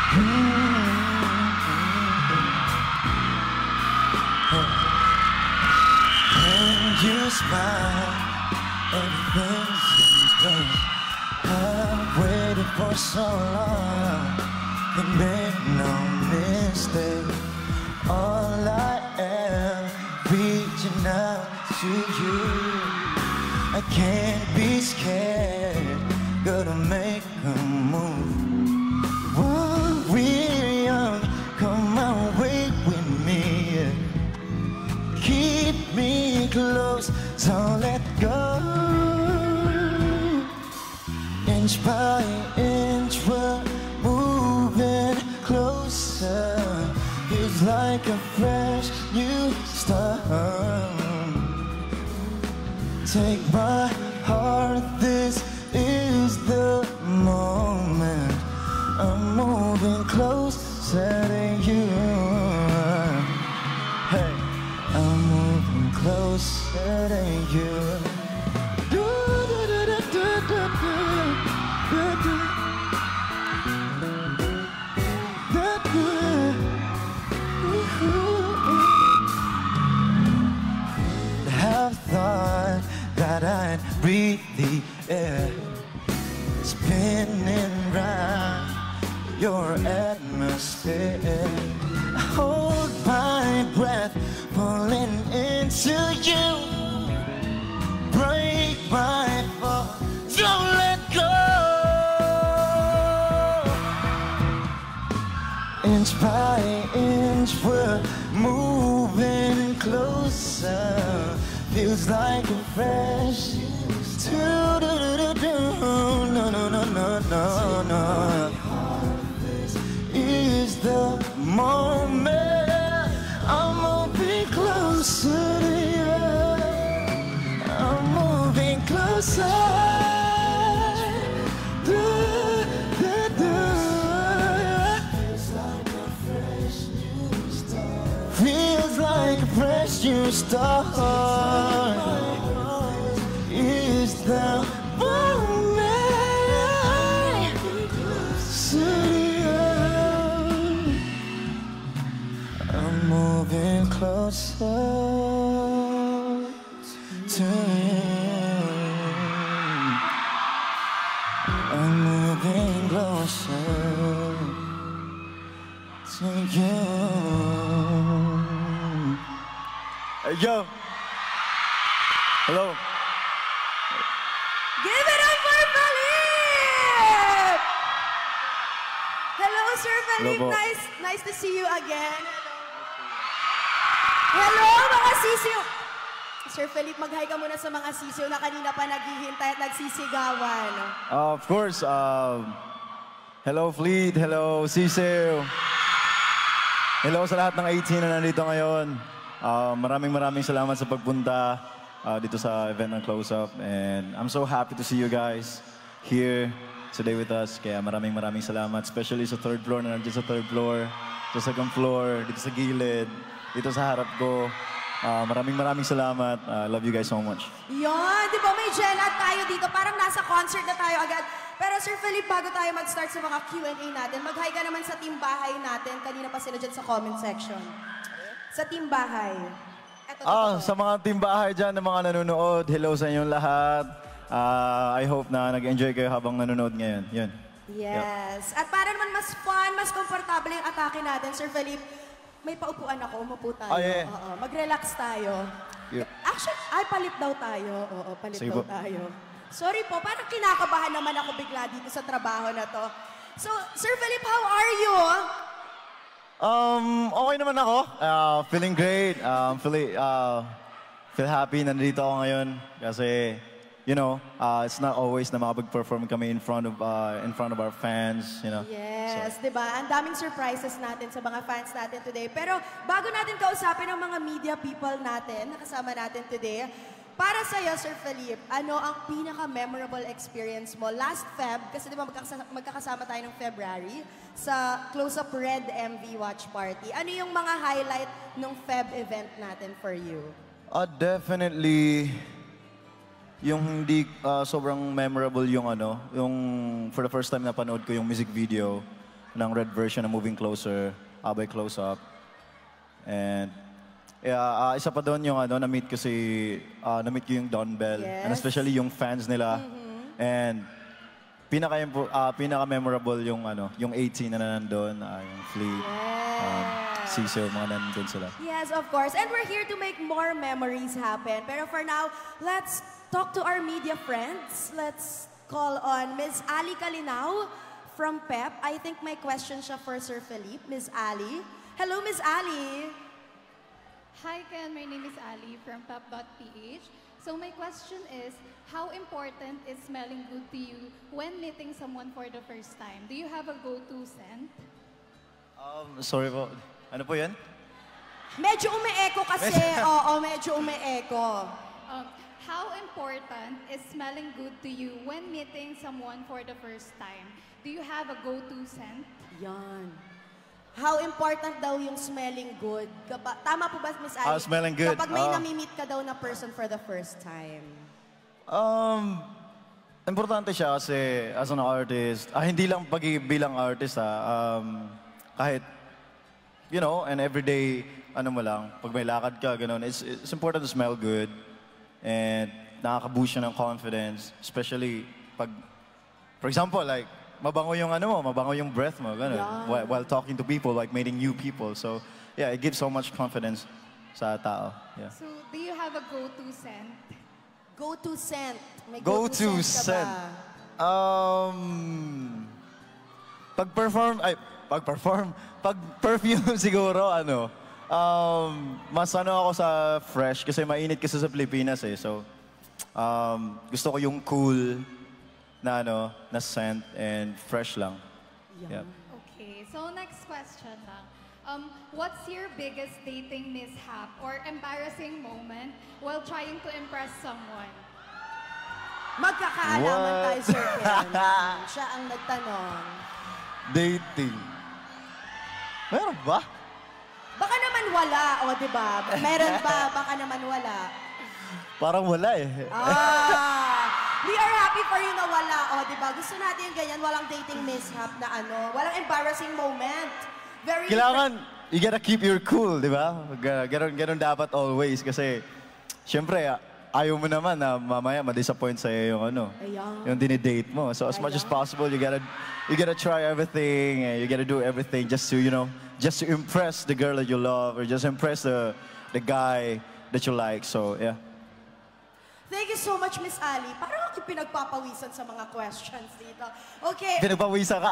When you smile, everything seems great. I've waited for so long to make no mistake. All I am, reaching out to you. I can't be scared, gotta make a move. While we're young, come on, wait with me. Keep me close, don't let go. Inch by inch, we're moving closer. It's like a fresh new start. Take my heart, this is the moment. I'm moving closer to you. Hey, I'm moving closer to you. Have thought that I'd breathe the air, spinning round your atmosphere. I hold my breath, pulling into you. Break my fall, don't let go. Inch by inch, we're moving closer. Feels like a fresh no, no, no, no, no, no. Is the moment. I'm moving closer to you. I'm moving closer. Feels like a fresh new start. Is the moment. I'm moving closer to you. I'm moving closer to you. Hey, yo. Hello. Give it up for Felipe! Hello, Sir Felipe. Hello, nice to see you again. Hello, mga sisiw. Sir Felipe, mag-hi ka muna sa mga sisiw na kanina pa naghihintay at nagsisigawan. Of course. Hello, Fleet. Hello, Sisiw. Hello sa lahat ng 18 na nandito ngayon. Maraming salamat sa pagpunta dito sa event ng Close Up. And I'm so happy to see you guys here today with us. Kaya maraming salamat. Especially sa third floor na nandiyan sa third floor, sa second floor, dito sa gilid, dito sa harap ko. Maraming salamat. Love you guys so much. Yon, di ba may gel-out tayo dito? Parang nasa concert na tayo agad. Pero Sir Felipe, bago tayo mag-start sa mga Q&A natin, mag-hi ka naman sa team bahay natin. Kanina pa sila dyan sa comment section. Sa team bahay. Sa mga team bahay dyan, ng mga nanonood, hello sa inyong lahat. I hope na nag-enjoy kayo habang nanonood ngayon. Yun. Yes. At para naman mas fun, mas komportable yung atake natin, Sir Felipe, may paupuan ako, umupo tayo. Oh, yeah. Mag-relax tayo. Yep. Actually, palit daw tayo. Oo, palit Sige daw po. tayo. Sorry po, parang kinakabahan naman ako bigla dito sa trabaho na to. So, Sir Felipe, how are you? Okay naman ako. Feeling great. Feel happy. Nandito ako ngayon kasi, you know, it's not always na makapag-perform kami in front of our fans, you know. Yes, so, diba? Ang daming surprises natin sa mga fans natin today. Pero bago natin kausapin ang mga media people natin, nakasama natin today, para sa'yo, Sir Felipe, ano ang pinaka-memorable experience mo last Feb, kasi di ba magkakasama tayo ng February, sa Close Up Red MV Watch Party. Ano yung mga highlight ng Feb event natin for you? Definitely, yung hindi sobrang memorable yung yung for the first time na panood ko yung music video, ng red version ng Moving Closer, Abay Close Up. And yeah, isa pa doon yung na-meet ko yung Don Bell. Yes. And especially yung fans nila. And pinaka-memorable yung yung 18 na nandun, yung Fleet, Cecil, mga nandun sila. Yes, of course. And we're here to make more memories happen. Pero for now, let's talk to our media friends. Let's call on Ms. Ali Calinao from PEP. I think my question siya for Sir Felipe. Ms. Ali. Hello, Ms. Ali. Hi Ken, my name is Ali from pep.ph. So my question is, how important is smelling good to you when meeting someone for the first time? Do you have a go-to scent? Sorry po. Ano po yan? Medyo umi-echo kasi. Oo, medyo umi-echo. How important is smelling good to you when meeting someone for the first time? Do you have a go-to scent? Yan. How important daw yung smelling good? Tama po ba, Miss Ali? Smelling good. Kapag may nami-meet ka daw na person for the first time. Importante siya kasi as an artist, hindi lang bilang artist kahit, and everyday, mo lang, pag may lakad ka, ganun, it's important to smell good and nakaka-boost siya ng confidence, especially pag, for example, like, mabango yung breath mo, ganun, while talking to people, like meeting new people. So, yeah, it gives so much confidence sa tao. Yeah. So, do you have a go-to scent? Go-to scent. May Go-to scent ka scent. ba? Pag perfume siguro, mas ako sa fresh kasi mainit kasi sa Pilipinas eh. So, gusto ko yung cool na na scent and fresh lang. Yeah. Yep. Okay, so next question lang. What's your biggest dating mishap or embarrassing moment while trying to impress someone? Magkakaalaman What? tayo, Sir Ken. Siya ang nagtanong. Dating. Meron ba? Baka naman wala, o di ba? Meron ba? Baka naman wala. Parang wala eh. We are happy for you na wala, o di ba? Gusto natin yung ganyan, walang dating mishap na walang embarrassing moment. Very Kailangan, you gotta keep your cool, di ba? Ganun dapat always kasi, syempre, ayaw mo naman na mamaya ma-disappoint sa'yo Ayan. yung dinidate mo. So as much as possible, you gotta try everything, and you gotta do everything just to, just to impress the girl that you love or just impress the guy that you like. So, yeah. Thank you so much, Miss Ali. Parang ako pinagpapawisan sa mga questions dito. Okay. Pinagpawisan ka,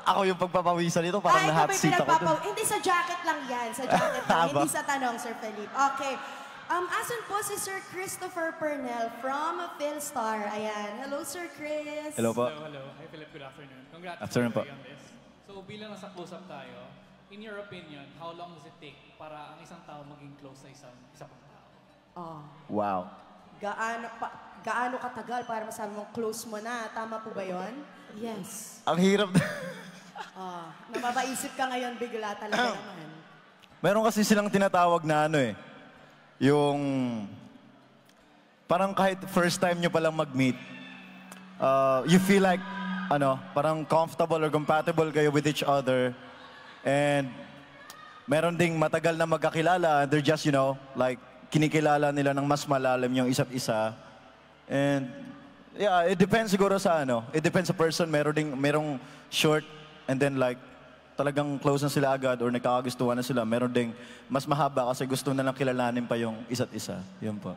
ako yung pagpapawisan dito, parang ikaw na-hot may seat ako dun. Hindi, sa jacket lang yan. Sa jacket lang. Hindi sa tanong, Sir Felipe. Okay. Asan po si Sir Christopher Pernell from Philstar. Ayan. Hello, Sir Chris. Hello po. Hello. Hi, Philip. Good afternoon. Congrats Afternoon po. on this. So, bilang nasa close-up tayo, in your opinion, how long does it take para ang isang tao maging close sa isa pang tao? Wow. Gaano katagal para masabi mong close mo na? Tama po ba yon? Yes. Ang hirap Napapaisip ka ngayon bigla talaga naman. Meron kasi silang tinatawag na yung parang kahit first time nyo palang mag-meet, you feel like, parang comfortable or compatible kayo with each other. And meron ding matagal na magkakilala, they're just, like, kinikilala nila ng mas malalim yung isa't isa. And, yeah, it depends siguro sa it depends sa person. Merong short, and then like, talagang close na sila agad or nagkakagustuhan na sila. Meron ding mas mahaba kasi gusto na lang kilalanin pa yung isa't isa. Yun po.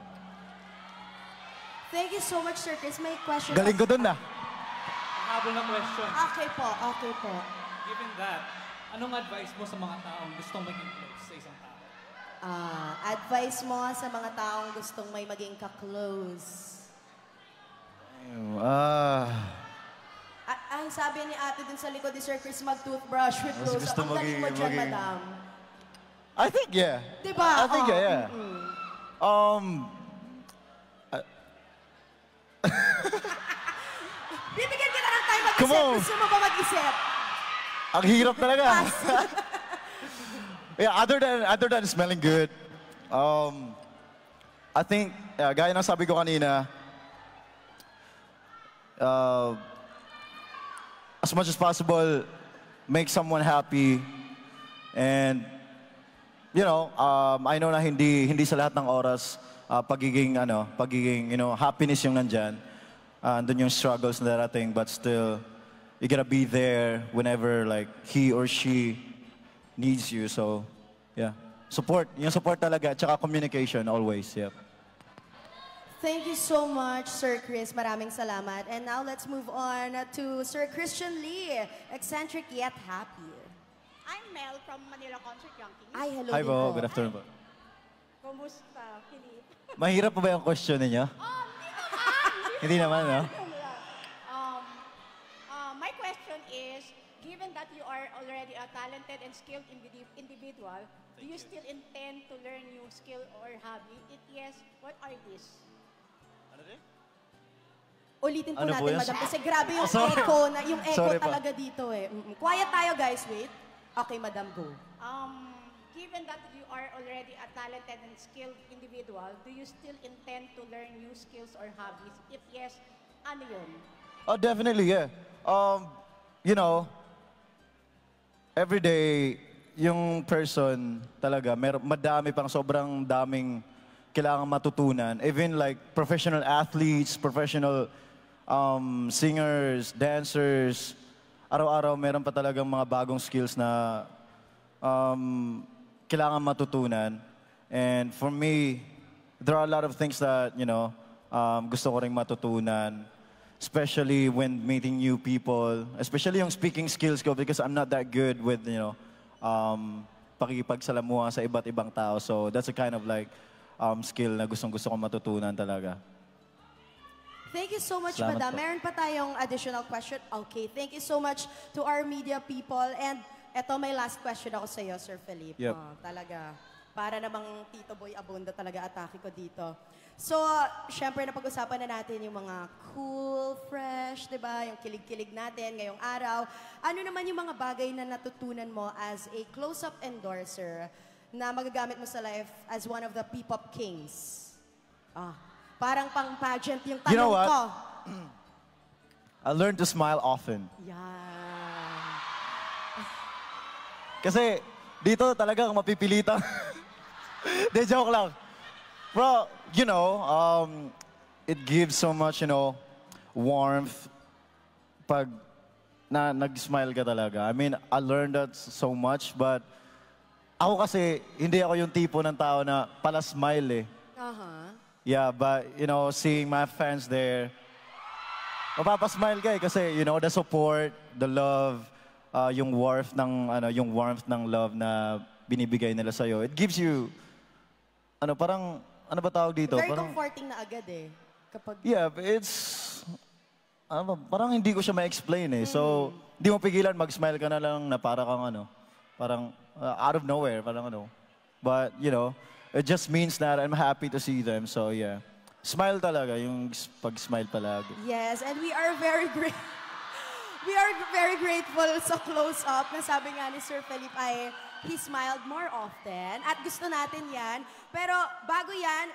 Thank you so much, Sir Chris. May question. Galing ko dun Habol na question. Okay po, okay po. Given that, anong advice mo sa mga taong gustong maging close sa isang tao? Advice mo sa mga taong gustong may maging ka-close. Ang sabi ni ate dun sa likod ni Sir Chris, mag-toothbrush with close. gusto Ang galing mo dyan, maging- madam. I think, yeah. Diba? I think, yeah. Bibigyan kita ng time Come mag-isip. on. Gusto mo ba mag-isip? Ang hirap talaga. Yeah, other than smelling good, I think, gaya ng sabi ko kanina, as much as possible, make someone happy. And, you know, I know na hindi sa lahat ng oras pagiging, happiness yung nandyan. Andun yung struggles na darating, but still, you gotta be there whenever, like, he or she needs you. So, yeah. Support. Yung support talaga, tsaka communication always, yep. Thank you so much, Sir Chris. Maraming salamat. And now let's move on to Sir Christian Lee, eccentric yet happy. I'm Mel from Manila Concert Junkies. Ay, hello Hi din po, good afternoon po. Kumusta, Philip? Mahirap pa ba yung question ninyo? Hindi naman, no? My question is, given that you are already a talented and skilled individual, do you still intend to learn new skill or hobby? If yes, what are these? Ulitin po Ano po natin, yun? madam, kasi grabe yung Sorry. yung echo Sorry po. talaga dito eh. Quiet tayo, guys, wait. Okay, madam, go. Given that you are already a talented and skilled individual, do you still intend to learn new skills or hobbies? If yes, ano yun? Oh, definitely, yeah. You know, every day, yung person talaga, madami pang sobrang daming kailangan matutunan. Even like professional athletes, professional singers, dancers, araw-araw meron pa talagang mga bagong skills na kailangan matutunan. And for me, there are a lot of things that, you know, gusto ko ring matutunan. Especially when meeting new people. Especially yung speaking skills ko because I'm not that good with, you know, pakikipagsalamuha sa iba't ibang tao. So that's a kind of like skill na gustong-gusto ko matutunan talaga. Thank you so much, Salamat madam. po. Meron pa tayong additional question. Okay, thank you so much to our media people. And eto, may last question ako sa iyo, Sir Felipe. Yep. Talaga, para namang Tito Boy Abunda talaga atake ko dito. So, syempre, napag-usapan na natin yung mga cool, fresh, di ba? Yung kilig-kilig natin ngayong araw. Ano naman yung mga bagay na natutunan mo as a close-up endorser na magagamit mo sa life as one of the P-pop kings? Parang pang-pageant yung tanong You know what? ko. I learned to smile often. Yan. Kasi dito talagang mapipilitan. De, joke lang. Bro, you know, it gives so much, you know, warmth pag nag-smile ka talaga. I mean, I learned that so much, but ako kasi, hindi ako yung tipo ng tao na pala smile eh. Yeah, but, you know, seeing my fans there, mapapasmile ka eh kasi, you know, the support, the love, yung warmth ng love na binibigay nila sa'yo. It gives you, parang, ano ba tawag dito? Very Parang, comforting na agad eh. Kapag yeah, it's, parang hindi ko siya ma-explain eh. So, hindi mo pigilan, mag-smile ka na lang na para kang parang out of nowhere, parang But, you know, it just means that I'm happy to see them. So, yeah. Smile talaga, yung pag-smile palagi. yes, and we are very grateful sa close-up na sabi nga ni Sir Felipe ay he smiled more often. At gusto natin yan. Pero bago yan,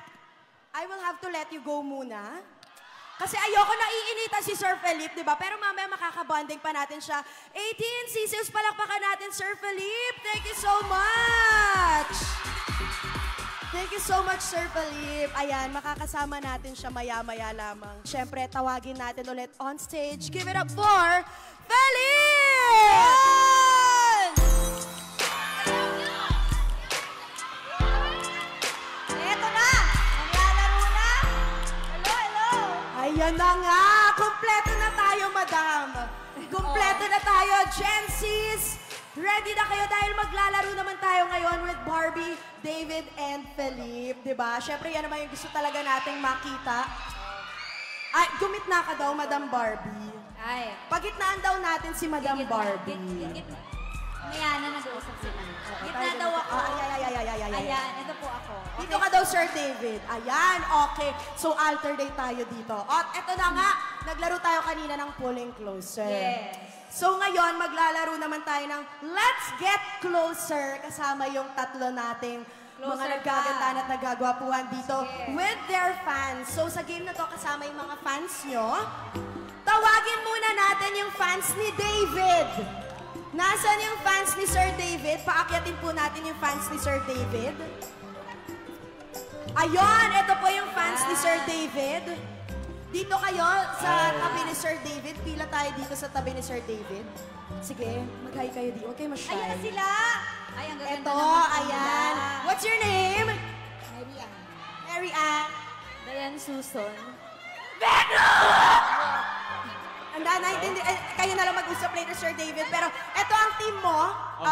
I will have to let you go muna. Kasi ayoko na iinitan si Sir Felipe, di ba? Pero mamaya makakabonding pa natin siya. 18 Sisius, palakpakan natin, Sir Felipe. Thank you so much! Thank you so much, Sir Felipe. Ayan, makakasama natin siya maya-maya lamang. Siyempre, tawagin natin ulit on stage. Give it up for Felipe! Eto na! Maglalaro na! Hello! Ayan na nga! Kompleto na tayo, madam! Kompleto na tayo, Gen Zs! Ready na kayo dahil maglalaro naman tayo ngayon with Barbie, David, and Felipe, di ba? Siyempre, yan naman yung gusto talaga nating makita. Ay, gumitna ka daw, Madam Barbie. Ay, Pagitnaan daw natin si Madam Barbie. Maya na nag-uusap sila. Gitna Tayo daw ganito. ako. Ay. Ayan, ito po ako. Dito ka daw, Sir David. Ayan, okay. So, alternate tayo dito. At eto na nga, naglaro tayo kanina ng pulling closer. Yes. So, ngayon, maglalaro naman tayo ng Let's Get Closer kasama yung tatlo nating mga Closer nagkagandahan pa. at nagagwapuhan dito Sige. with their fans. So, sa game na to, kasama yung mga fans nyo. Tawagin muna natin yung fans ni David. Nasaan yung fans ni Sir David? Paakyatin po natin yung fans ni Sir David. Ayun, ito po yung fans ni Sir David. Dito kayo sa tabi ni Sir David. Pila tayo dito sa tabi ni Sir David. Sige, mag-hi kayo dito. Huwag kayo ma-shy. Ayun na sila! Ay, ang gaganda Ito, naman sila. ayan. What's your name? Mary Ann. Mary Ann. Diane Susan. Anda, naintindi. Kayo na lang mag-usap later, Sir David. Pero ito ang team mo.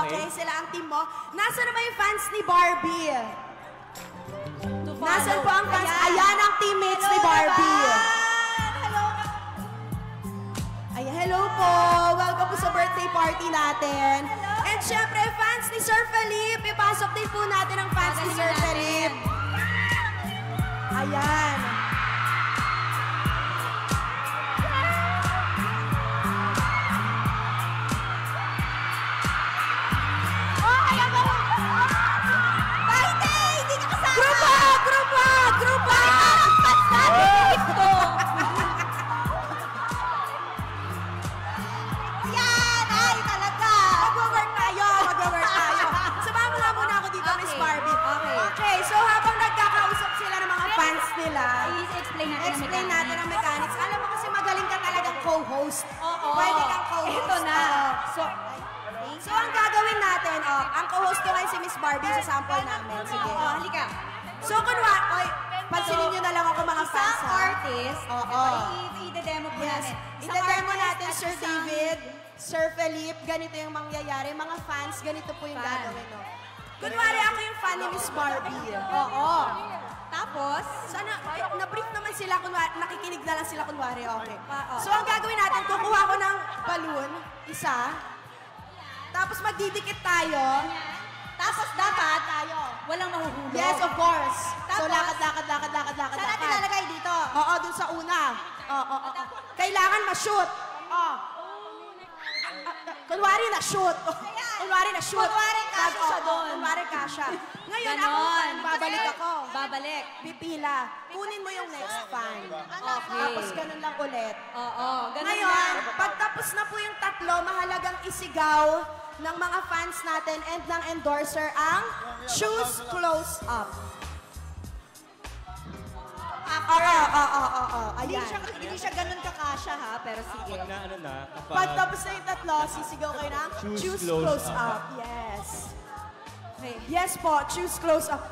Okay, sila ang team mo. Nasaan naman yung fans ni Barbie? Nasaan po ang fans? Ayan ang teammates ni Barbie. Hello! Ayan, hello po. Welcome po sa birthday party natin. And syempre, fans ni Sir Felipe. Ipasok din po natin ang fans ni Sir Felipe. Ayan. Yan! Ay, talaga! Mag-work tayo. Samahan mo nga muna ako dito, Miss Okay, Barbie. okay. Okay, so habang nagkakausap sila ng mga fans nila, I-explain natin ang explain mechanics. natin ang mechanics. Alam mo kasi magaling ka talagang co-host. Oo. Pwede kang co-host. Ito na. So, ang gagawin natin, ang co-host ko ngayon si Miss Barbie sa sample namin. Sige. Halika. So, pansinin nyo na lang ako mga fans, Isang ha? artist, Oo. i-demo po Yes. natin. Ite-demo natin, at Sir isang- David, Sir Felipe, ganito yung mangyayari. Mga fans, ganito po yung Fan. gagawin, no? Kunwari ako yung fan ni Miss Barbie. Oo. Tapos, Sana, na-brief naman sila, kunwari, nakikinig na lang sila, kunwari, okay. Oo. So, ang gagawin natin, kukuha ko ng balloon, isa, tapos magdidikit tayo. tapos dapat walang mahuhulog. Yes, of course. So, Tapos, lakad. Saan natin lalagay dito? Oo, dun sa una. Oo. Kailangan ma-shoot. Kunwari na-shoot. Kunwari na-shoot. Kunwari kasya siya doon. Kunwari kasya. Ngayon Ganon. babalik ako. Babalik. Pipila. Kunin mo yung next fan. Okay. Tapos ganun lang ulit. Oo. Ganun Ngayon, lang. pagtapos na po yung tatlo, mahalagang isigaw ng mga fans natin and ng endorser ang Choose Close Up. Hindi Ayan. siya ganun kakasya ha, pero sige. Pag na ano na, kapag Pagtapos na yung tatlo, sisigaw kayo ng Choose Choose Close Close Up. Up. Yes. Okay. Yes po, Choose Close Up.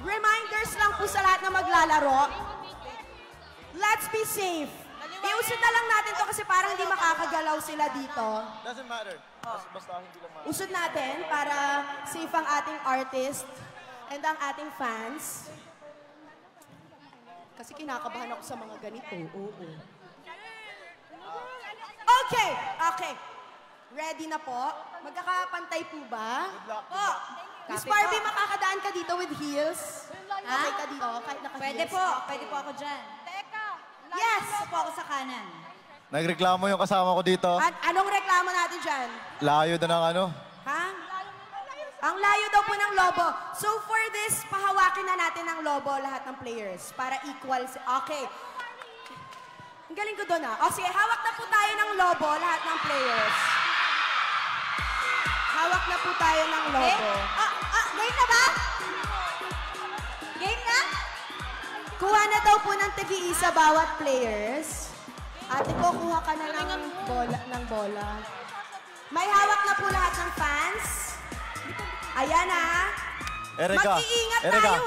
Reminders lang po sa lahat na maglalaro. Let's be safe. Iusod na lang natin to kasi parang hindi makakagalaw sila dito. Doesn't matter. Basta hindi lang Usod natin para safe ang ating artist and ang ating fans. Kasi kinakabahan ako sa mga ganito. Oo. Okay. Ready na po? Magkakapantay po ba? Po. Miss Barbie, makakadaan ka dito with heels? Okay ka dito? Kahit naka-heels? Pwede po ako dyan. Yes! Gusto po ako sa kanan. Nagreklamo yung kasama ko dito. Anong reklamo natin dyan? Layo na ng ano. Ha? Ang layo daw po ng lobo. So for this, pahawakin na natin ng lobo lahat ng players para equal. Okay. Ang galing ko doon O sige, hawak na po tayo ng lobo lahat ng players. Hawak na po tayo ng lobo. Game na ba? Game na? Kuha na daw po ng tagi-isa bawat players. Ate ko, kuha ka na ng bola. May hawak na po lahat ng fans. Ayan Erika, Mag-iingat Erika, tayo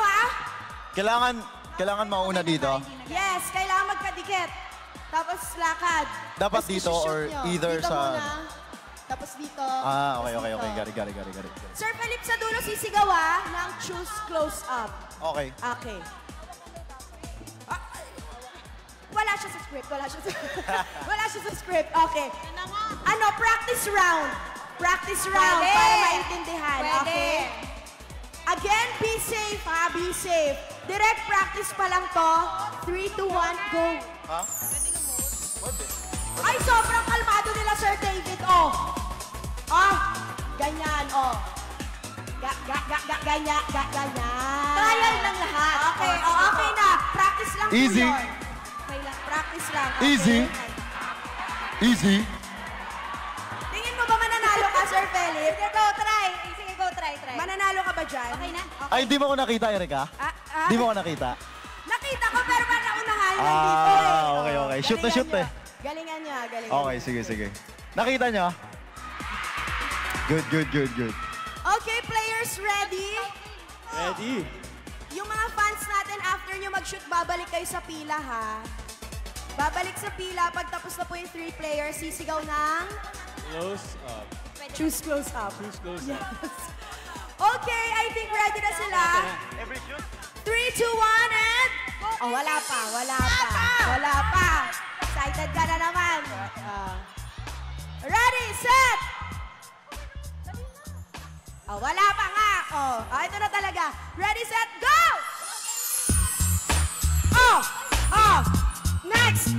kailangan mauna dito. Yes, kailangan magkadikit. Tapos lakad. Dapat Tapos dito isushoot or nyo. either dito sa- Muna. Tapos dito. Okay. tapos dito. Got it. Sir Philip, sa dulo sisigaw ng choose close up. Okay. Okay. Wala siya sa script. Wala siya sa script. Okay. Practice round. Practice round Pwede. para maintindihan. Pwede. Okay. Again, be safe ha. Be safe. Direct practice pa lang to. 3, 2, 1, go. Ha? Ay, sobrang kalmado nila, Sir David. Ganyan, ganyan. Trial lang lahat. Okay, okay na. Practice lang po Easy. yun. Okay lang, practice lang. Okay. Easy. Easy. Tingin mo ba mananalo Philip. Sige, go, try. Sige, go, try. Mananalo ka ba dyan? Okay na? Ay, di mo ako nakita, Erika? Di mo ako nakita? Nakita ko pero parang naunahan lang dito eh. Okay. Shoot na shoot eh. Galingan niya. Okay, sige. Nakita nyo? Good. Okay, players, ready? Ready? Yung mga fans natin, after nyo mag-shoot, babalik kayo sa pila, ha? Babalik sa pila. Pag tapos na po yung 3 players, sisigaw ng... Close up. Choose close up. Choose close Yes. up. Okay, I think ready na sila. 3, 2, 1, and... Oh, wala pa. Excited ka na naman. Ready, set! Oh, wala pa nga. Ito na talaga. Ready, set, go! Next!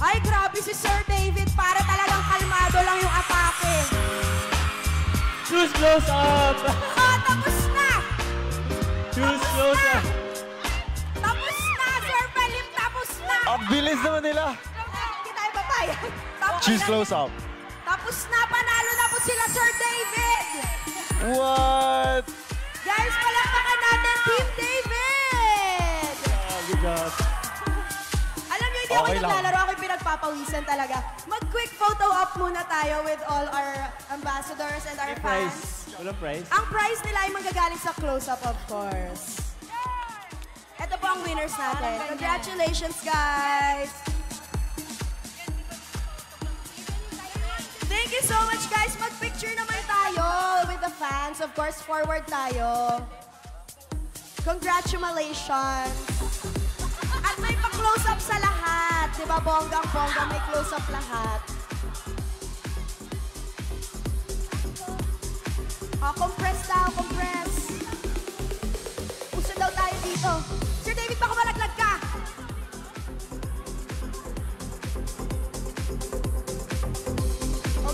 Ay, grabe si Sir David. Para talagang kalmado lang yung atake. Choose close up. Tapos na! Choose close up. Tapos na, Sir Philip! Tapos na! Ang bilis naman nila. Hindi tayo papayag. Tapos Choose na. close up. Tapos na, panalo na po sila, Sir David! What? Guys, palakpakan natin, Team David! Good job. Alam niyo, hindi ako Okay lang. naglalaro, ako yung pinagpapawisan talaga. Mag-quick photo op muna tayo with all our ambassadors and our May fans. prize. Walang prize. Ang prize nila ay manggagaling sa close-up, of course. Ito po ang winners natin. Congratulations, guys! Thank you so much, guys. Mag-picture naman tayo with the fans. Of course, forward tayo. Congratulations! At may pa-close up sa lahat. Di ba, bonggang-bongga, may close up lahat. Compress daw, compress. Puso daw tayo dito. Sir David, baka malaglag ka.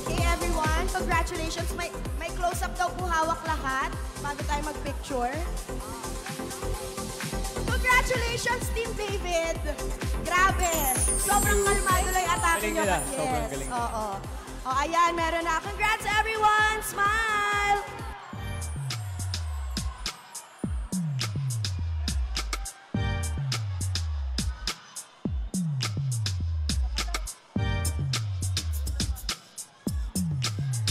Okay, everyone. Congratulations. May close-up daw po hawak lahat bago tayo mag-picture. Congratulations, Team David! Grabe! Sobrang kalmado lang yung atake Galing nyo. nila. Yes. Sobrang galing. Oo. Ayan, meron na. Congrats, everyone! Smile!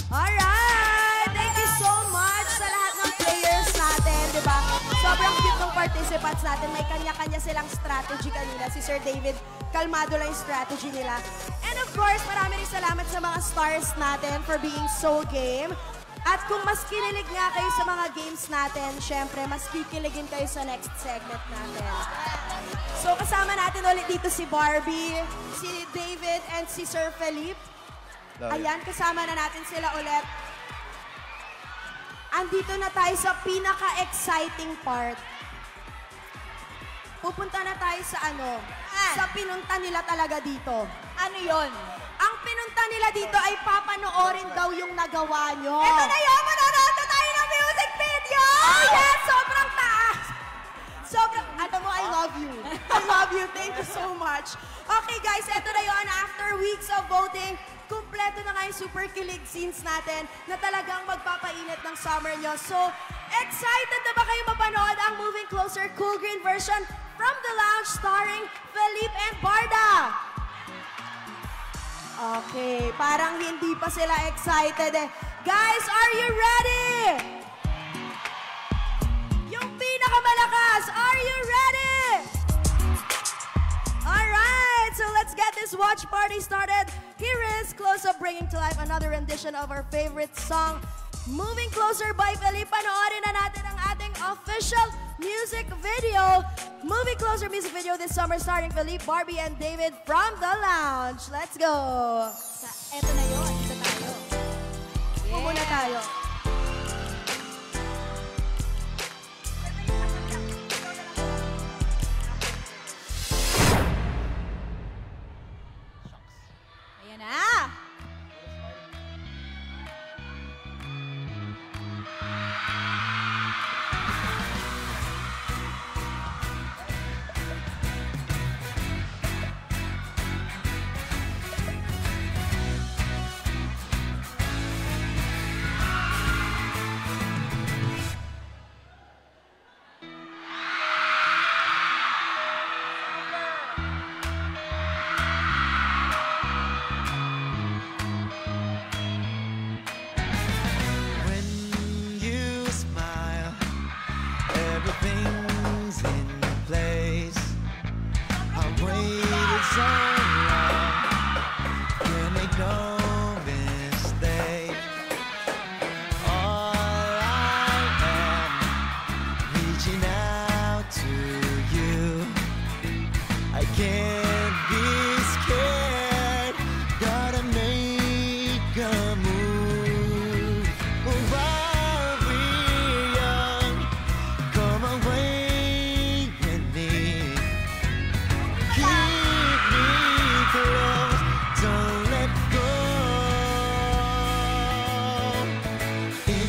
Alright! Thank you so much sa lahat ng players natin, di ba? Sobrang cute ng participants natin. May kanya-kanya silang strategy kanina. Si Sir David, kalmado lang yung strategy nila. And of course, marami rin salamat sa mga stars natin for being so game. At kung mas kinilig nga kayo sa mga games natin, syempre, mas kikiligin kayo sa next segment natin. So, kasama natin ulit dito si Barbie, si David, and si Sir Felipe. Ayan, kasama na natin sila ulit. Andito na tayo sa pinaka-exciting part. Pupunta na tayo sa sa pinunta nila talaga dito. Ano yon? Ang pinunta nila dito ay papanoorin daw yung nagawa nyo. Ito na yun! Manonood na tayo ng music video! Oh yes! Sobrang taas! Sobrang, I love you. I love you. Thank you so much. Okay guys, eto na yun. After weeks of voting, kumpleto na nga yung super kilig scenes natin na talagang magpapainit ng summer nyo. So, excited na ba kayo mapanood ang Moving Closer Cool Green version from the lounge starring Felipe and Barda? Okay, parang hindi pa sila excited eh. Guys, are you ready? Yung pinakamalakas, are you ready? Alright, so let's get this watch party started. Here is Close Up bringing to life another rendition of our favorite song, Moving Closer by Felipe. Panoorin na natin ang ating official music video. Moving Closer music video this summer starring Felipe, Barbie, and David from the lounge. Let's go! Eto na yun. Ito tayo. Upo muna tayo. Ayan na!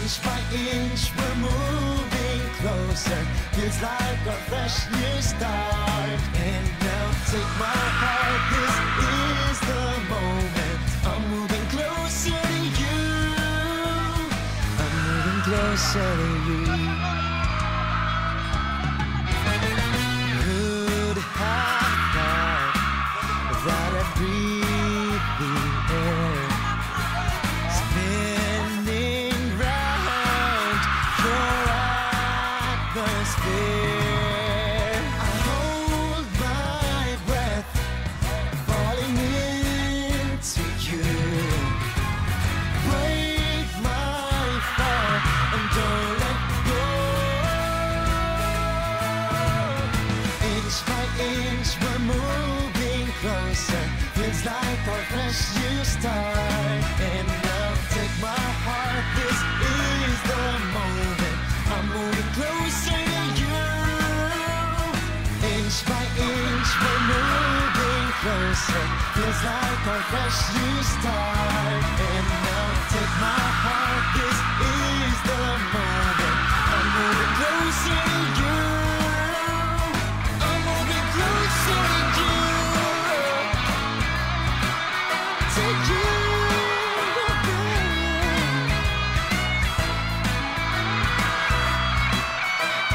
Inch by inch, we're moving closer. Feels like a fresh new start. And now take my heart, this is the moment. I'm moving closer to you. I'm moving closer to you. Who'd have thought that I'd breathe the air? Spinning round your atmosphere. I hold my breath, falling into you. Break my fall and don't let go. Inch by inch, we're moving closer. Feels like our fresh new start. And now take my heart, this is the moment. I'm moving closer to you. Inch by inch, we're moving closer. Feels like our fresh new start. And now take my heart, this is the moment. I'm moving closer to you. I'm moving closer to you. To you.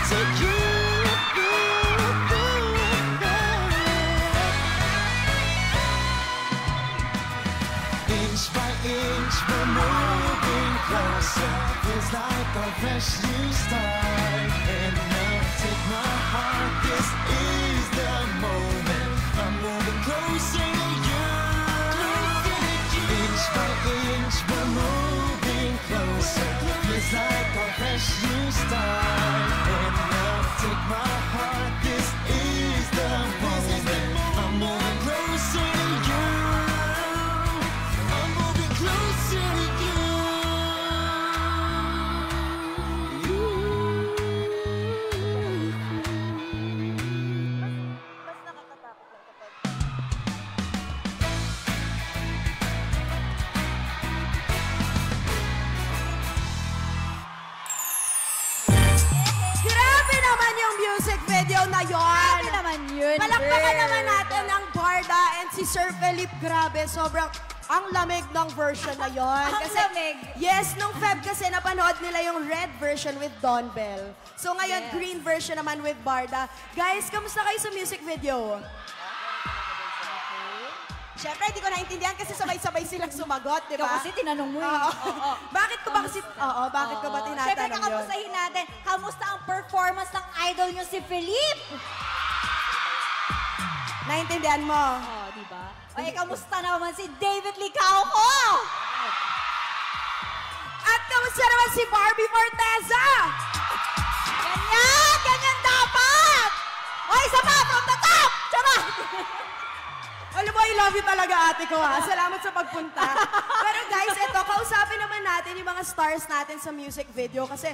To you. Inch by inch, we're moving closer. Feels like a fresh new start. And now take my heart, this is the moment. I'm moving closer to you. Inch by inch, we're moving closer. Feels like a fresh new start. And now take my heart, this is the moment. I'm moving closer to you. I'm moving closer to you. Mas nakakatakot lang kapag... Grabe naman yung music video na yon. Grabe naman yun, Palakpakan girl. naman natin ang Barda and si Sir Felipe. Grabe, sobrang ang lamig ng version na yon. Ang lamig. Yes, nung Feb kasi napanood nila yung red version with Don Bell. So ngayon, Yes. green version naman with Barda. Guys, kamusta kayo sa music video? Siyempre, hindi ko naintindihan kasi sabay-sabay silang sumagot, di Ikaw ba? kasi tinanong mo eh. Oo. Bakit ko ba kasi... Oo, bakit ko ba tinatanong Siyempre, yun? kakamustahin natin. Kamusta ang performance ng idol nyo si Felipe? Naintindihan mo? Oh, di ba? Ay, kamusta naman si David Licauco? At kamusta naman si Barbie Forteza? Ganyan! Ganyan dapat! O, isa pa! From the top! Charot! Alam mo, I love you talaga, ate ko, ha? Salamat sa pagpunta. Pero guys, eto, kausapin naman natin yung mga stars natin sa music video kasi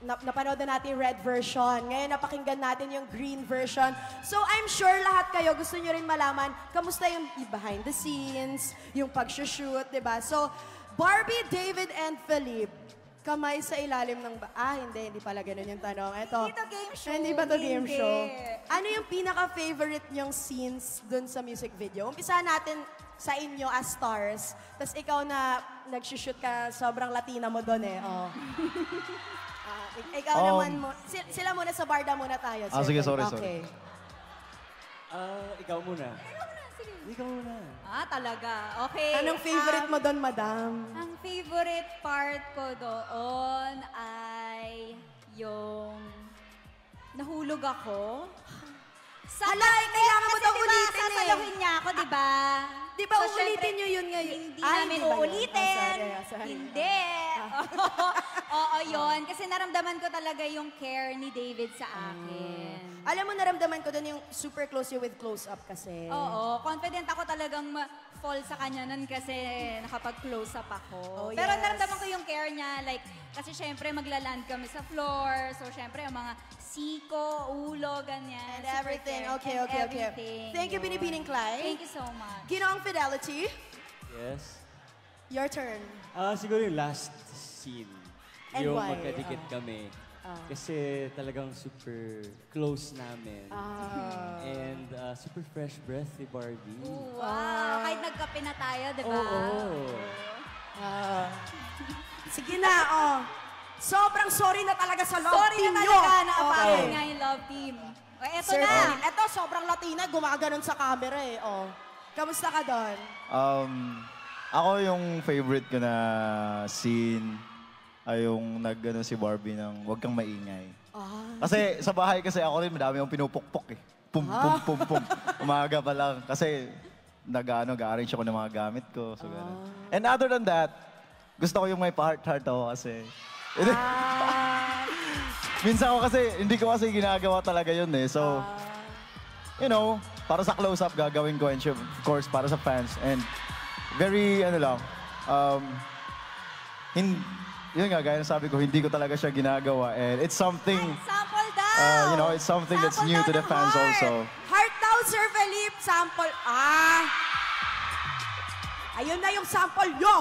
napanood na natin yung red version. Ngayon, napakinggan natin yung green version. So, I'm sure lahat kayo gusto nyo rin malaman kamusta yung behind the scenes, yung pag-shoot, di ba? So, Barbie, David, and Felipe, kamay sa ilalim ng... hindi pala ganun yung tanong. Ito. Hindi to game show. Hindi ba to game Hindi. show? Ano yung pinaka-favorite nyong scenes dun sa music video? Umpisahan natin sa inyo as stars. Tapos ikaw na nag-shoot ka, sobrang Latina mo dun eh. Oh. Ikaw naman mo. Sila muna sa Barda muna tayo. Sir sige, Ken. sorry. Okay. Ikaw muna. Ikaw muna. Talaga. Okay. Anong favorite mo dun, madam? Ang favorite part ko doon ay yung nahulog ako. Hala, kailangan mo daw ulitin eh. Sasayahin niya ako, di ba? Di ba So, uulitin syempre, nyo yun ngayon? Hindi Ay, namin hindi ba yun? uulitin. Sorry. Hindi. Oo, yun. Kasi naramdaman ko talaga yung care ni David sa akin. Alam mo, naramdaman ko dun yung super close you with close-up kasi. Oo, confident ako talagang fall sa kanya nun kasi nakapag-close up ako. Oh, Pero yes. naramdaman ko yung care niya, like, kasi syempre maglaland kami sa floor, so syempre ang mga siko, ulo, ganyan. And super everything. care. Okay, And okay. everything. Thank you, Binibining Clay. Thank you so much. Ginoong Fidelity, Yes. your turn. Siguro yung last scene. And yung why? magkadikit kami. Kasi talagang super close namin. And super fresh breath si Barbie. Wow, kahit nagkape na tayo, di ba? Oo. Sige na, Sobrang sorry na talaga sa love Sorry team na nyo. talaga, naapagod nga yung love team. O, eto Sir, na. Eto, sobrang Latina, gumaganon sa camera Kamusta ka doon? Ako yung favorite ko na scene ay yung nag-ano si Barbie ng "Huwag kang maingay." Kasi sa bahay kasi ako rin, madami yung pinupukpok eh. Pum, pum, pum, pum. Umaga pa lang. Kasi ga-arrange ako ng mga gamit ko. So, ganun. And other than that, gusto ko yung may pa-heart-heart ako kasi. Minsan ako kasi, hindi ko kasi ginagawa talaga yun eh. So, you know, para sa close-up gagawin ko and of course para sa fans. And very, yun nga, gaya ng sabi ko, hindi ko talaga siya ginagawa. And it's something, Sample daw. it's something that's Sample new daw to the ng fans heart. also. Heart daw, Sir Felipe. Sample. Ayun na yung sample nyo.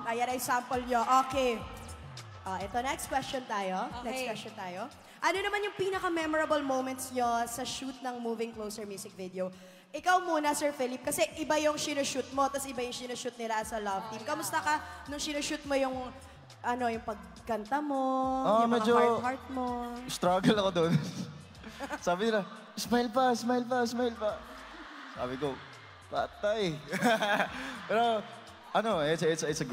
Ayan na yung sample nyo. Okay. Ito, next question tayo. Okay. Next question tayo. Ano naman yung pinaka-memorable moments nyo sa shoot ng Moving Closer music video? Ikaw muna, Sir Felipe, kasi iba yung sinushoot mo, tapos iba yung sinushoot nila as a love team. Kamusta ka nung sinushoot mo yung yung pagkanta mo, yung mga medyo heart mo? struggle ako doon. Sabi nila, smile pa, smile pa, smile pa. Sabi ko, patay. Pero, it's a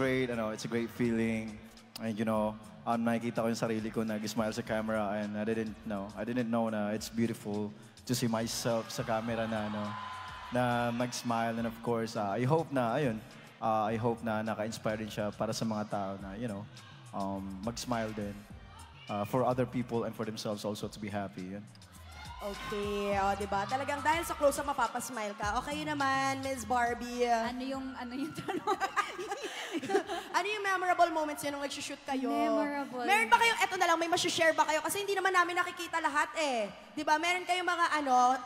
great feeling. And nakikita ko yung sarili ko nag-smile sa camera and I didn't know na it's beautiful to see myself sa camera na mag-smile. And of course, I hope na naka-inspire din siya para sa mga tao na, mag-smile din for other people and for themselves also to be happy. Yun. Okay, diba? Talagang dahil sa close-up mapapasmile ka. Okay naman, Miss Barbie. Ano yung tanong? Ano yung memorable moments yun nung nag-shoot kayo? Memorable. Meron ba kayong, eto na lang, may share ba kayo? Kasi hindi naman namin nakikita lahat eh. Di ba? Meron kayong mga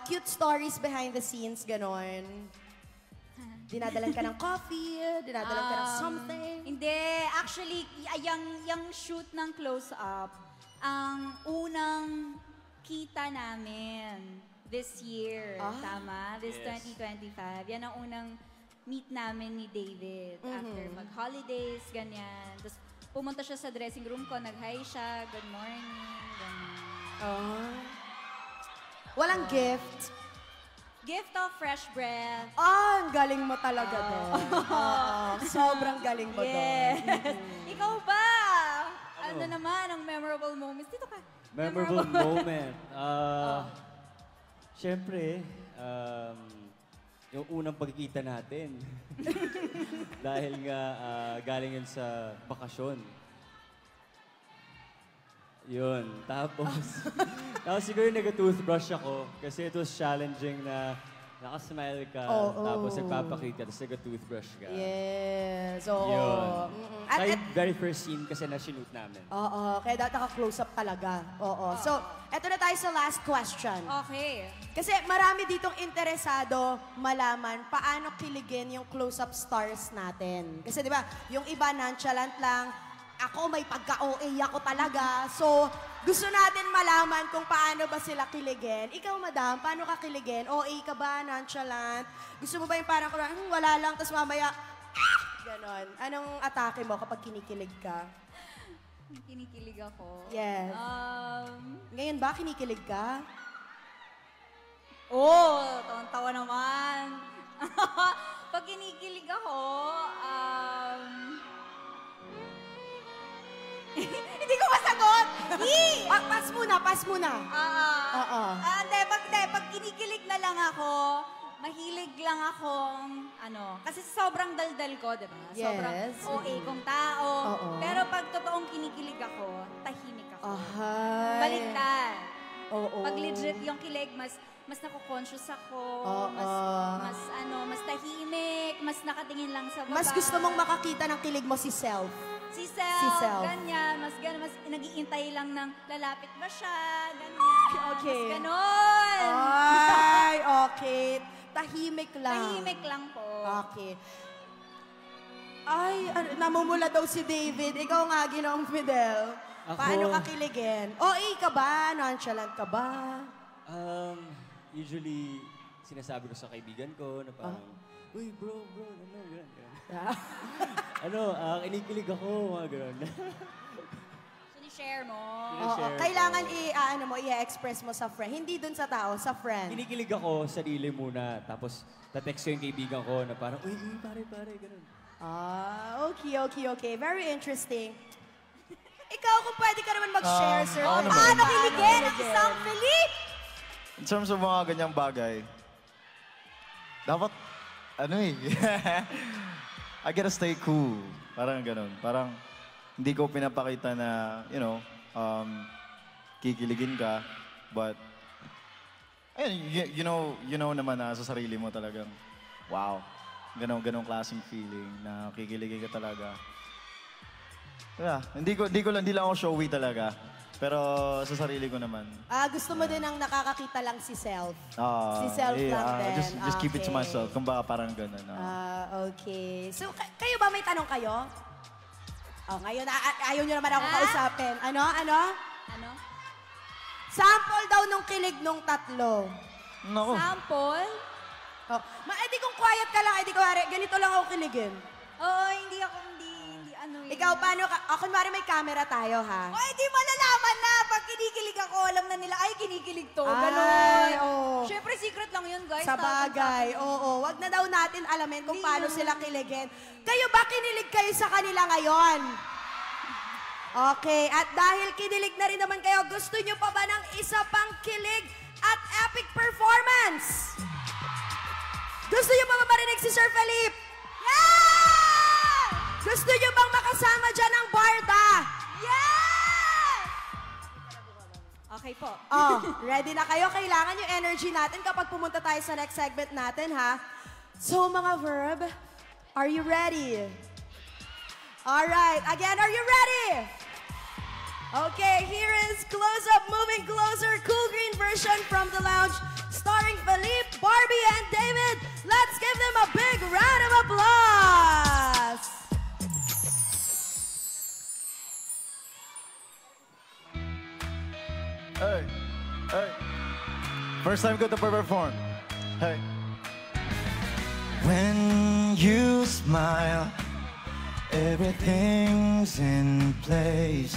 cute stories behind the scenes, ganon. Dinadalan ka ng coffee, dinadalan ka ng something. Hindi. Actually, yung shoot ng close-up, ang unang kita namin this year. Tama? This 2025. Yan ang unang meet namin ni David. After mag-holidays, ganyan. Tapos pumunta siya sa dressing room ko, nag-hi siya, good morning, ganyan. Walang gift. Gift of fresh breath. Ang galing mo talaga doon. Sobrang galing mo doon. Yes. Ikaw ba? Ano naman ang memorable moments? Dito ka. Memorable moment. Siyempre, yung unang pagkikita natin. Dahil nga galing yun sa bakasyon. Yun. Tapos siguro nag-toothbrush ako kasi it was challenging na nakasmile ka, tapos nagpapakita, tapos nag-toothbrush ka. Yes. Yun. At, Sa very first scene kasi na-shoot namin. kaya dati naka-close up talaga. So, eto na tayo sa last question. Okay. Kasi marami ditong interesado malaman paano kiligin yung close-up stars natin. Kasi di ba, yung iba nonchalant lang, ako may pagka-OA ako talaga. So, gusto natin malaman kung paano ba sila kiligin. Ikaw, madam, paano ka kiligin? OA ka ba? Nonchalant? Gusto mo ba yung parang wala lang, tapos mamaya, ganon. Anong atake mo kapag kinikilig ka? Kinikilig ako. Yes. Ngayon ba, kinikilig ka? Tawan-tawa naman. Pag kinikilig ako, hindi ko masagot! Pass muna. Hindi, pag kinikilig na lang ako, mahilig lang akong, kasi sobrang daldal ko, di ba? Sobrang Yes. OA kong tao. Oo. Pero pag totoong kinikilig ako, tahimik ako. Ahay. Baliktad. Oo. Pag legit yung kilig, mas nakukonscious ako, mas tahimik, mas nakatingin lang sa baba. Mas gusto mong makakita ng kilig mo si Self. Si Self, ganyan, mas nag-iintay lang ng lalapit ba siya, ganyan. Okay. Mas ganon. Ay, okay. Tahimik lang. Tahimik lang po. Okay. Ay, namumula daw si David. Ikaw nga, Ginoong Fidel. Paano ka kiligin? OA ka ba? Nonchalant ka ba? Usually, sinasabi ko sa kaibigan ko na parang, uy, bro, ano, gano'n. Kinikilig ako, mga gano'n. So, ni-share mo. Kailangan i-express mo sa friend. Hindi dun sa tao, sa friend. Kinikilig ako, sarili muna. Tapos, tatext ko yung kaibigan ko na parang, uy, pare, gano'n. Okay. Very interesting. Ikaw, kung pwede ka naman mag-share, sir. Paano kiligin ang isang Philippe? In terms of mga ganyang bagay, dapat, I gotta stay cool. Parang ganun. Parang, hindi ko pinapakita na, kikiligin ka. But, ayun, you know naman na sa sarili mo talagang, wow. Ganong klaseng feeling na kikiligin ka talaga. Yeah, hindi lang ako showy talaga. Pero sa sarili ko naman. Gusto mo din ang nakakakita lang si self. Si self yeah, lang din. Just keep it to myself. Kumbaga parang gano'n. Okay. So, kayo ba may tanong kayo? Ngayon, ayaw nyo naman ako kausapin. Ano? Sample daw nung kilig nung tatlo. Naku. Sample? Edi kung quiet ka lang, edi ganito lang ako kiligin. Oo, hindi ako, Ikaw, paano ka? Kunwari may camera tayo, ha? Di malalaman na. Pag kinikilig ako, alam na nila, ay, kinikilig to. Ay, Ganon. oo. Siyempre, secret lang yun, guys. Sa bagay, oo. Wag na daw natin alamin kung paano sila kiligin. Kayo ba kinilig kayo sa kanila ngayon? Okay, at dahil kinilig na rin naman kayo, gusto nyo pa ba ng isa pang kilig at epic performance? Gusto nyo pa ba marinig si Sir Felipe? Yeah! Gusto nyo bang makasama dyan ang Barda? Yes! Okay po. Ready na kayo? Kailangan yung energy natin kapag pumunta tayo sa next segment natin, ha? So, mga verb, are you ready? Alright, again, are you ready? Okay, here is Close Up, Moving Closer, Cool Green version from the lounge, starring Felipe, Barbie, and David. Let's give them a big round of applause! Hey. First time ko to perform. Hey. When you smile, everything's in place.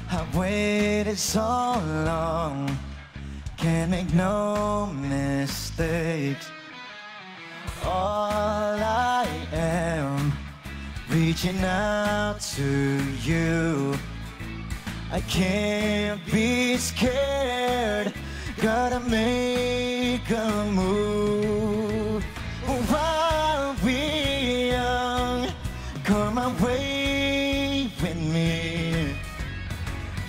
I've waited so long, can't make no mistakes. All I am, reaching out to you. I can't be scared, gotta make a move. While we're young, come away with me.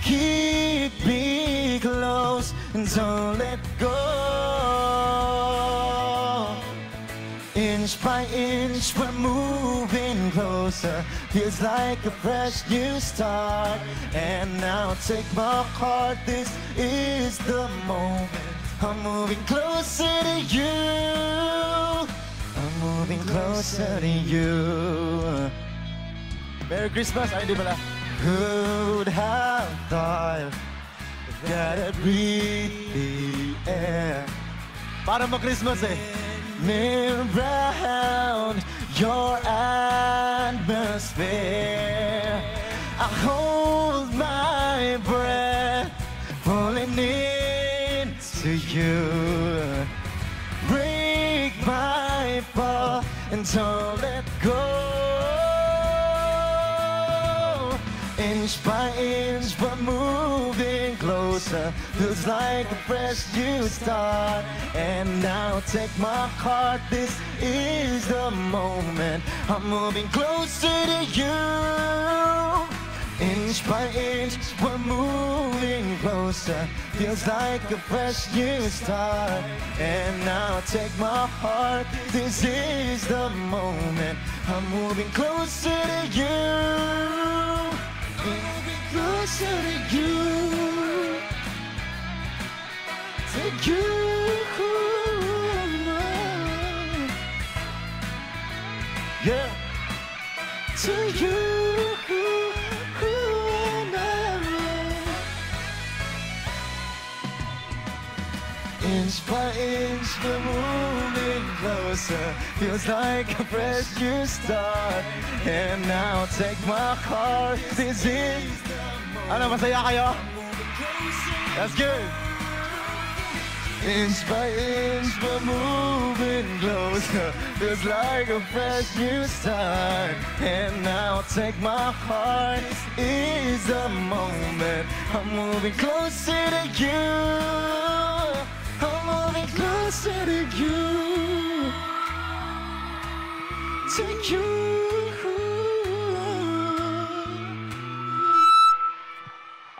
Keep me close and don't let go. Inch by inch, we're moving closer. Feels like a fresh new start. And now take my heart, this is the moment. I'm moving closer to you. I'm moving closer to you. Merry Christmas! Ay, di pala. Who'd have thought that I'd breathe the air? Para mo-Christmas eh. Around your atmosphere, I hold my breath, falling into you. Break my fall and don't let go. Inch by inch, we're moving closer. Feels like a fresh new start. And now take my heart, this is the moment. I'm moving closer to you. Inch by inch, we're moving closer. Feels like a fresh new start. And now take my heart, this is the moment. I'm moving closer to you. Moving closer to you. To you. Yeah. To you. Inch by inch, we're moving closer. Feels like a fresh new start. And now take my heart. This is... Ano, masaya kayo? That's good. Inch by inch, we're moving closer. Feels like a fresh new start. And now take my heart. Is the moment. I'm moving closer to you. I'm moving closer to you. To you.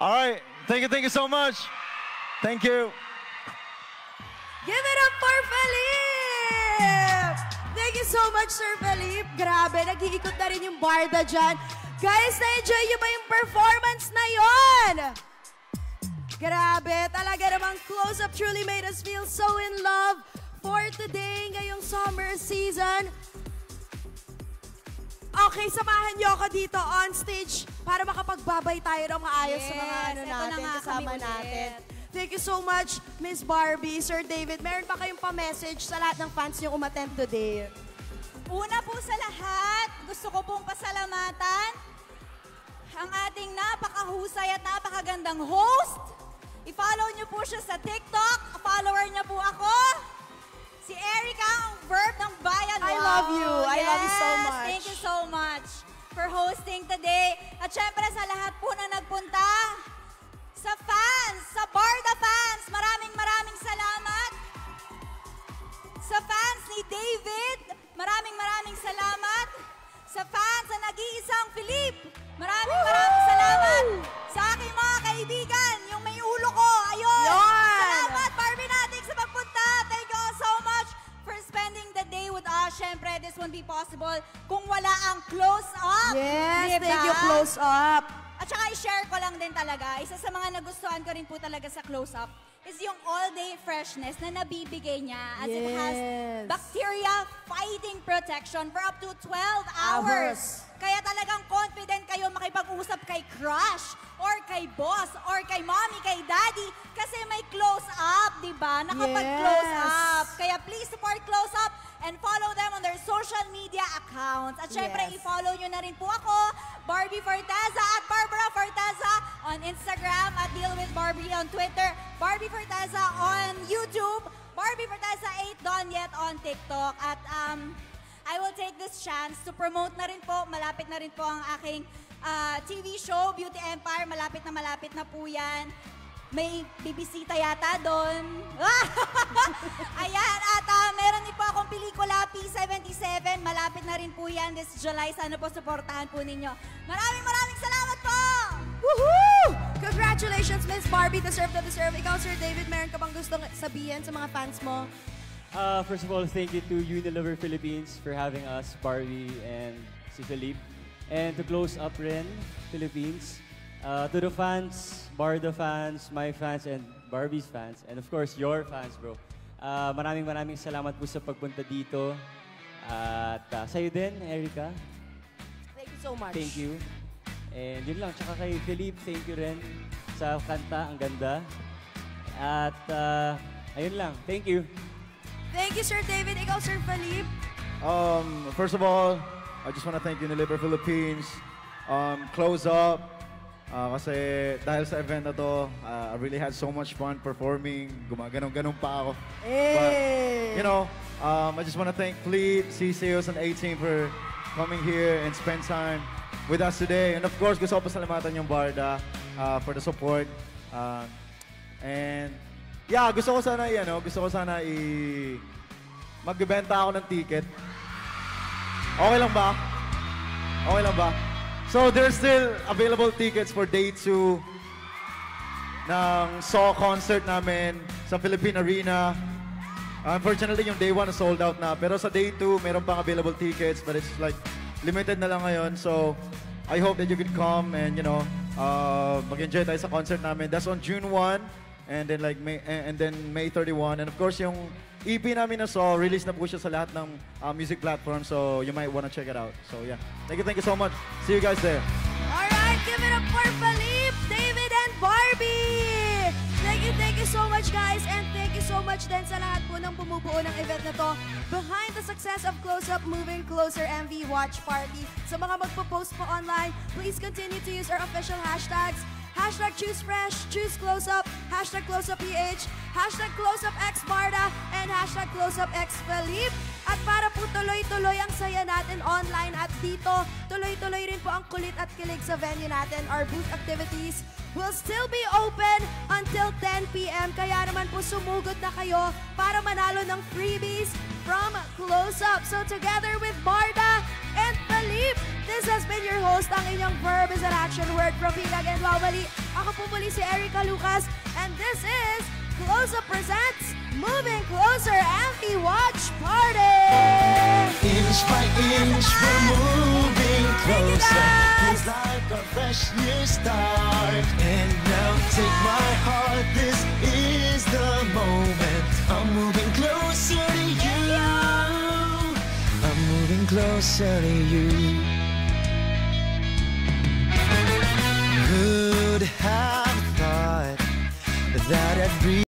All right. Thank you so much. Thank you. Give it up for Felipe! Thank you so much, Sir Felipe. Grabe, nag-iikot na rin yung barda dyan. Guys, na-enjoy nyo ba yung performance na yon? Grabe, talaga namang close-up truly made us feel so in love for today, ngayong summer season. Okay, samahan niyo ako dito on stage para makapagbabay tayo ng maayos sa mga ano eto na natin, nga kasama kami natin. ulit. Thank you so much, Miss Barbie, Sir David. Meron pa kayong pa-message sa lahat ng fans niyo umattend today? Una po sa lahat, gusto ko pong pasalamatan ang ating napakahusay at napakagandang host. I-follow niyo po siya sa TikTok. Follower niya po ako. Si Erica, ang verb ng bayan. I love you. I love you so much. Thank you so much for hosting today. At syempre sa lahat po na nagpunta, sa fans, sa Barda fans, maraming salamat. Sa fans ni David, maraming salamat. Sa fans na nag-iisang Felipe, maraming salamat. Sa aking mga kaibigan, yung may ulo ko, ayun. Salamat, Barbie natin sa pagpunta. Thank you all so much for spending the day with us. Syempre, this won't be possible kung wala ang close-up. Yes, diba? thank you, close up. At saka i-share ko lang din talaga, isa sa mga nagustuhan ko rin po talaga sa close-up is yung all-day freshness na nabibigay niya as it has Yes. bacteria-fighting protection for up to 12 hours. Kaya talagang confident kayo makipag-usap kay crush or kay boss or kay mommy, kay daddy kasi may close-up, di ba? Nakapag-close-up. Yes. Kaya please support close-up and follow them on their social media accounts. At syempre, Yes. i-follow nyo na rin po ako, Barbie Forteza at Barbara Forteza on Instagram at Deal with Barbie on Twitter, Barbie Forteza on YouTube, Barbie Forteza 8 Donyet on TikTok. At I will take this chance to promote na rin po, malapit na rin po ang aking TV show, Beauty Empire. Malapit na po yan. May bibisita yata doon. Ayan, at meron din po akong pelikula, P77. Malapit na rin po yan this July. Sana po supportahan po ninyo. Maraming salamat po! Woohoo! Congratulations, Miss Barbie. Deserve na deserve. Ikaw, Sir David, meron ka bang gustong sabihin sa mga fans mo? First of all, thank you to Unilever Philippines for having us, Barbie and si Felipe. And to Close Up rin, Philippines. To the fans, Barda fans, my fans, and Barbie's fans. And of course, your fans, bro. Maraming salamat po sa pagpunta dito. At sa'yo din, Erica. Thank you so much. Thank you. And yun lang, tsaka kay Felipe, thank you rin sa kanta, ang ganda. At ayun lang, thank you. Thank you, Sir David. Ikaw, Sir Felipe. First of all, I just want to thank Unilever Philippines. Close Up. Kasi dahil sa event na to, I really had so much fun performing. Gumaganong-ganong pa ako. But, you know, I just want to thank Fleet, CCOs, and A-Team for coming here and spend time with us today. And of course, gusto ko pasalamatan yung Barda for the support. And yeah, gusto ko sana magbebenta ako ng ticket. Okay lang ba? Okay lang ba? So there's still available tickets for day 2 ng SAW concert namin sa Philippine Arena. Unfortunately, yung day 1 na sold out na. Pero sa day 2, meron pang available tickets, but it's like limited na lang ngayon. So I hope that you can come and, you know, mag-enjoy tayo sa concert namin. That's on June 1 and then like May 31. And of course, yung EP namin na SAW, release na po siya sa lahat ng music platforms. So you might want to check it out. So yeah, thank you so much. See you guys there. All right, give it up for Felipe, David, and Barbie. Thank Thank you so much, guys. And thank you so much din sa lahat po ng bumubuo ng event na to. Behind the success of Close Up Moving Closer MV Watch Party. Sa mga magpo-post po online, please continue to use our official hashtags. Hashtag Choose Fresh, Choose Close Up, Hashtag Close Up PH, Hashtag Close Up X Barda, and Hashtag Close Up X Felipe. At para po tuloy-tuloy ang saya natin online at dito, tuloy-tuloy rin po ang kulit at kilig sa venue natin. Our booth activities will still be open until 10 p.m. Kaya naman po sumugod na kayo para manalo ng freebies from Close Up. So together with Barda and Felipe, this has been your host, ang inyong verb is an action word from Hilag and Wawali. Ako po muli si Erica Lucas, and this is Close Up presents Moving Closer MV Watch Party! Inch by inch, we're moving closer. Feels like a fresh new start. And now take my heart, this is the moment. I'm moving closer to you. I'm moving closer to you. Who'd have thought that I'd breathe